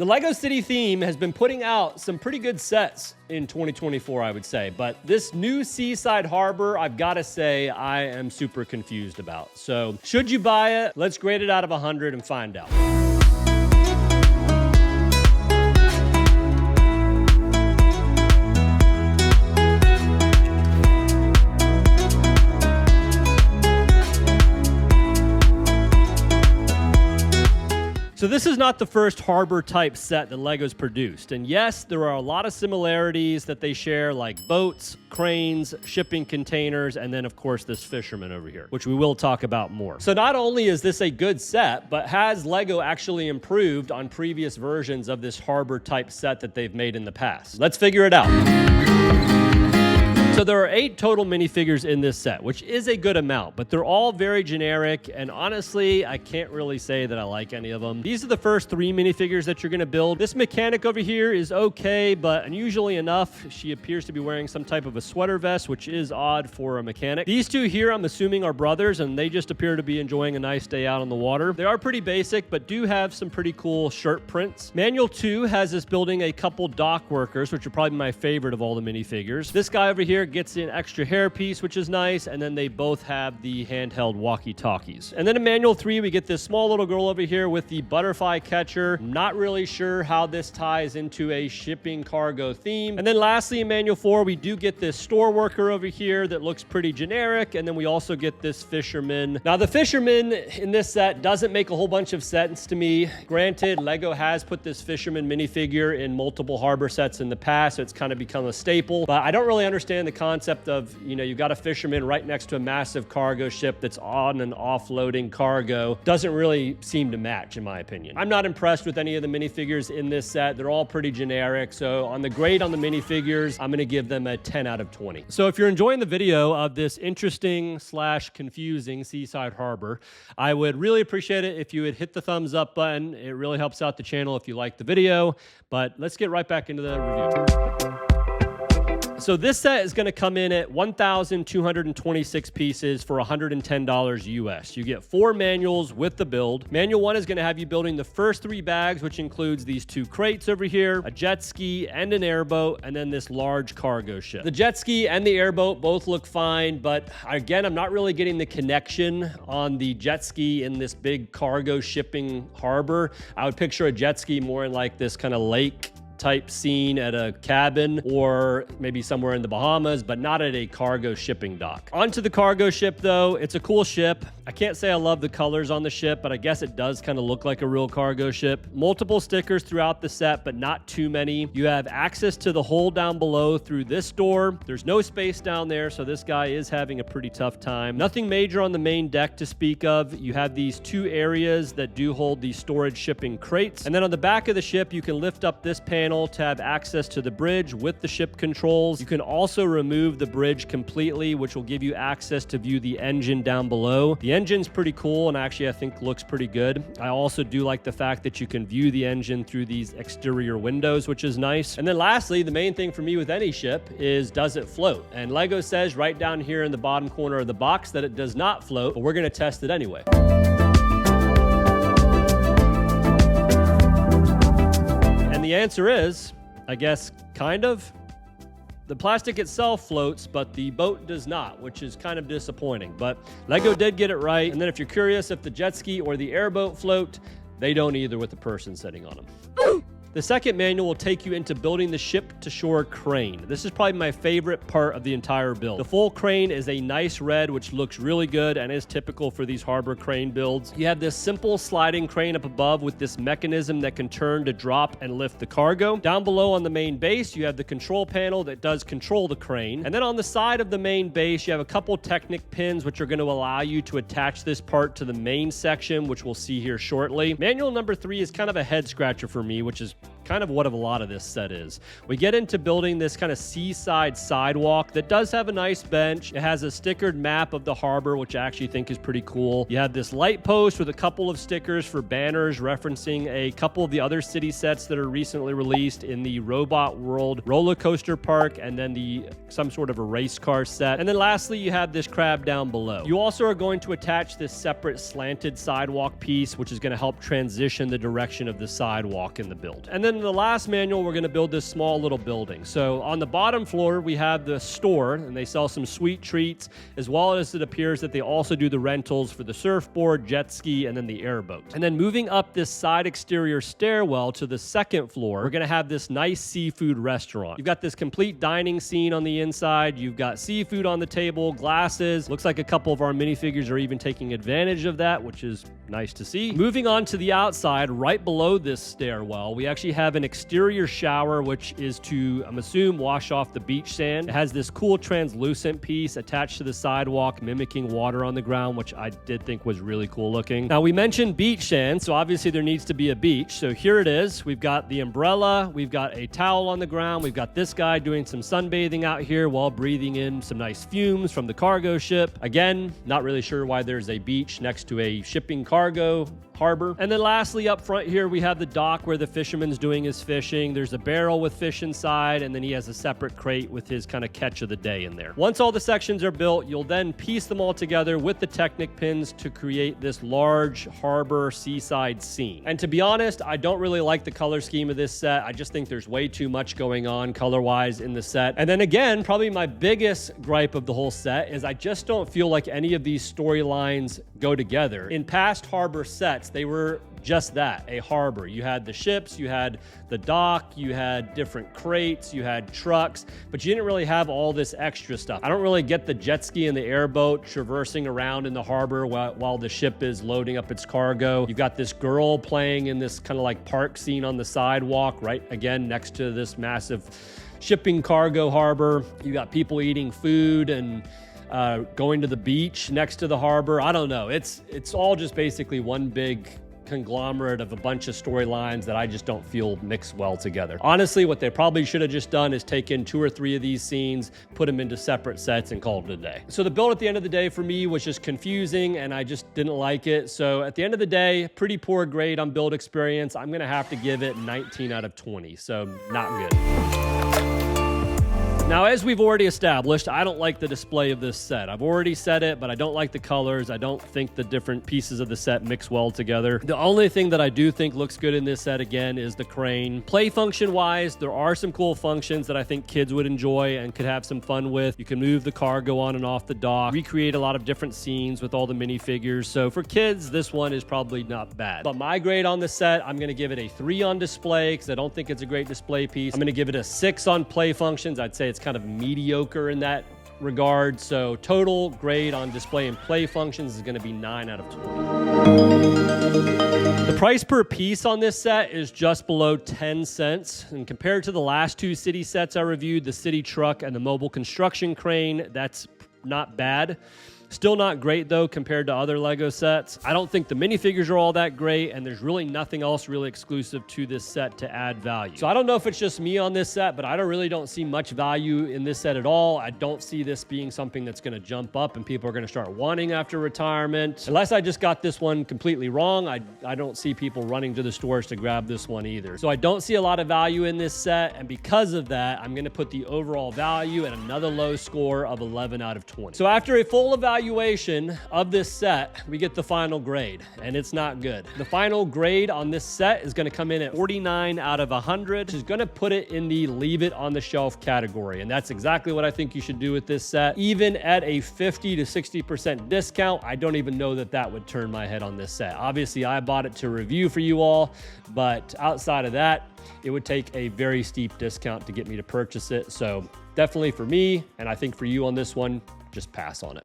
The LEGO City theme has been putting out some pretty good sets in 2024, I would say. But this new Seaside Harbor, I've got to say, I am super confused about. So should you buy it? Let's grade it out of 100 and find out. So this is not the first harbor type set that LEGO's produced. And yes, there are a lot of similarities that they share, like boats, cranes, shipping containers, and then of course this fisherman over here, which we will talk about more. So not only is this a good set, but has LEGO actually improved on previous versions of this harbor type set that they've made in the past? Let's figure it out. So there are 8 total minifigures in this set, which is a good amount, but they're all very generic, and honestly, I can't really say that I like any of them. These are the first 3 minifigures that you're going to build. This mechanic over here is okay, but unusually enough, she appears to be wearing some type of a sweater vest, which is odd for a mechanic. These 2 here, I'm assuming, are brothers, and they just appear to be enjoying a nice day out on the water. They are pretty basic, but do have some pretty cool shirt prints. Manual 2 has us building a couple dock workers, which are probably my favorite of all the minifigures. This guy over here gets an extra hairpiece, which is nice, and then they both have the handheld walkie-talkies. And then in Manual 3, we get this small little girl over here with the butterfly catcher. Not really sure how this ties into a shipping cargo theme. And then lastly, in Manual 4, we do get this store worker over here that looks pretty generic, and then we also get this fisherman. Now, the fisherman in this set doesn't make a whole bunch of sense to me. Granted, LEGO has put this fisherman minifigure in multiple harbor sets in the past, so it's kind of become a staple, but I don't really understand the concept of, you've got a fisherman right next to a massive cargo ship that's on and offloading cargo. Doesn't really seem to match, in my opinion. I'm not impressed with any of the minifigures in this set. They're all pretty generic. So on the grade on the minifigures, I'm going to give them a 10 out of 20. So if you're enjoying the video of this interesting / confusing Seaside Harbor, I would really appreciate it if you would hit the thumbs up button. It really helps out the channel if you like the video. But let's get right back into the review. So this set is going to come in at 1,226 pieces for $110 US. You get 4 manuals with the build. Manual 1 is going to have you building the first 3 bags, which includes these 2 crates over here, a jet ski and an airboat, and then this large cargo ship. The jet ski and the airboat both look fine, but again, I'm not really getting the connection on the jet ski in this big cargo shipping harbor. I would picture a jet ski more in like this kind of lake type scene at a cabin or maybe somewhere in the Bahamas, but not at a cargo shipping dock. Onto the cargo ship though, it's a cool ship. I can't say I love the colors on the ship, but I guess it does kind of look like a real cargo ship. Multiple stickers throughout the set, but not too many. You have access to the hold down below through this door. There's no space down there, so this guy is having a pretty tough time. Nothing major on the main deck to speak of. You have these 2 areas that do hold the storage shipping crates. And then on the back of the ship, you can lift up this panel to have access to the bridge with the ship controls. You can also remove the bridge completely, which will give you access to view the engine down below. The engine's pretty cool and actually I think looks pretty good. I also do like the fact that you can view the engine through these exterior windows, which is nice. And then lastly, the main thing for me with any ship is, does it float? And LEGO says right down here in the bottom corner of the box that it does not float, but we're going to test it anyway. The answer is, I guess, kind of. The plastic itself floats, but the boat does not, which is kind of disappointing. But LEGO did get it right. And then if you're curious if the jet ski or the airboat float, they don't either with the person sitting on them. The second manual will take you into building the ship-to-shore crane. This is probably my favorite part of the entire build. The full crane is a nice red, which looks really good and is typical for these harbor crane builds. You have this simple sliding crane up above with this mechanism that can turn to drop and lift the cargo. Down below on the main base, you have the control panel that does control the crane. And then on the side of the main base, you have a couple Technic pins, which are going to allow you to attach this part to the main section, which we'll see here shortly. Manual number 3 is kind of a head scratcher for me, which is kind of what a lot of this set is. We get into building this kind of seaside sidewalk that does have a nice bench. It has a stickered map of the harbor, which I actually think is pretty cool. You have this light post with a couple of stickers for banners referencing a couple of the other city sets that are recently released in the Robot World roller coaster park, and then some sort of a race car set. And then lastly, you have this crab down below. You also are going to attach this separate slanted sidewalk piece, which is going to help transition the direction of the sidewalk in the build. And then in the last manual, we're going to build this small little building. So on the bottom floor, we have the store, and they sell some sweet treats, as well as it appears that they also do the rentals for the surfboard, jet ski, and then the airboat. And then moving up this side exterior stairwell to the second floor, we're going to have this nice seafood restaurant. You've got this complete dining scene on the inside. You've got seafood on the table, glasses. Looks like a couple of our minifigures are even taking advantage of that, which is nice to see. Moving on to the outside, right below this stairwell, we actually have an exterior shower, which is to, I'm assuming, wash off the beach sand. It has this cool translucent piece attached to the sidewalk, mimicking water on the ground, which I did think was really cool looking. Now, we mentioned beach sand, so obviously there needs to be a beach. So here it is. We've got the umbrella. We've got a towel on the ground. We've got this guy doing some sunbathing out here while breathing in some nice fumes from the cargo ship. Again, not really sure why there's a beach next to a shipping cargo harbor. And then lastly, up front here, we have the dock where the fisherman's doing his fishing. There's a barrel with fish inside, and then he has a separate crate with his kind of catch of the day in there. Once all the sections are built, you'll then piece them all together with the Technic pins to create this large harbor seaside scene. And to be honest, I don't really like the color scheme of this set. I just think there's way too much going on color-wise in the set. And then again, probably my biggest gripe of the whole set is I just don't feel like any of these storylines go together. In past harbor sets, they were just that, a harbor. You had the ships, you had the dock, you had different crates, you had trucks, but you didn't really have all this extra stuff. I don't really get the jet ski and the airboat traversing around in the harbor while the ship is loading up its cargo. You've got this girl playing in this kind of like park scene on the sidewalk, right again next to this massive shipping cargo harbor. You got people eating food and going to the beach next to the harbor. I don't know. It's all just basically one big conglomerate of a bunch of storylines that I just don't feel mix well together. Honestly, what they probably should have just done is taken 2 or 3 of these scenes, put them into separate sets, and called it a day. So the build at the end of the day for me was just confusing, and I just didn't like it. So at the end of the day, pretty poor grade on build experience. I'm going to have to give it 19 out of 20. So not good. Now, as we've already established, I don't like the display of this set. I've already said it, but I don't like the colors. I don't think the different pieces of the set mix well together. The only thing that I do think looks good in this set, again, is the crane. Play function-wise, there are some cool functions that I think kids would enjoy and could have some fun with. You can move the cargo on and off the dock, recreate a lot of different scenes with all the minifigures. So for kids, this one is probably not bad. But my grade on the set, I'm going to give it a 3 on display because I don't think it's a great display piece. I'm going to give it a 6 on play functions. I'd say it's kind of mediocre in that regard. So total grade on display and play functions is going to be 9 out of 20. The price per piece on this set is just below 10 cents. And compared to the last 2 city sets I reviewed, the city truck and the mobile construction crane, that's not bad. Still not great, though, compared to other LEGO sets. I don't think the minifigures are all that great, and there's really nothing else really exclusive to this set to add value. So I don't know if it's just me on this set, but I really don't see much value in this set at all. I don't see this being something that's going to jump up and people are going to start wanting after retirement. Unless I just got this one completely wrong, I don't see people running to the stores to grab this one either. So I don't see a lot of value in this set, and because of that, I'm going to put the overall value at another low score of 11 out of 20. So after a full evaluation of this set, we get the final grade, and it's not good. The final grade on this set is going to come in at 49 out of 100, which is going to put it in the leave it on the shelf category, and that's exactly what I think you should do with this set. Even at a 50 to 60% discount, I don't even know that that would turn my head on this set. Obviously, I bought it to review for you all, but outside of that, it would take a very steep discount to get me to purchase it. So definitely for me, and I think for you on this one, just pass on it.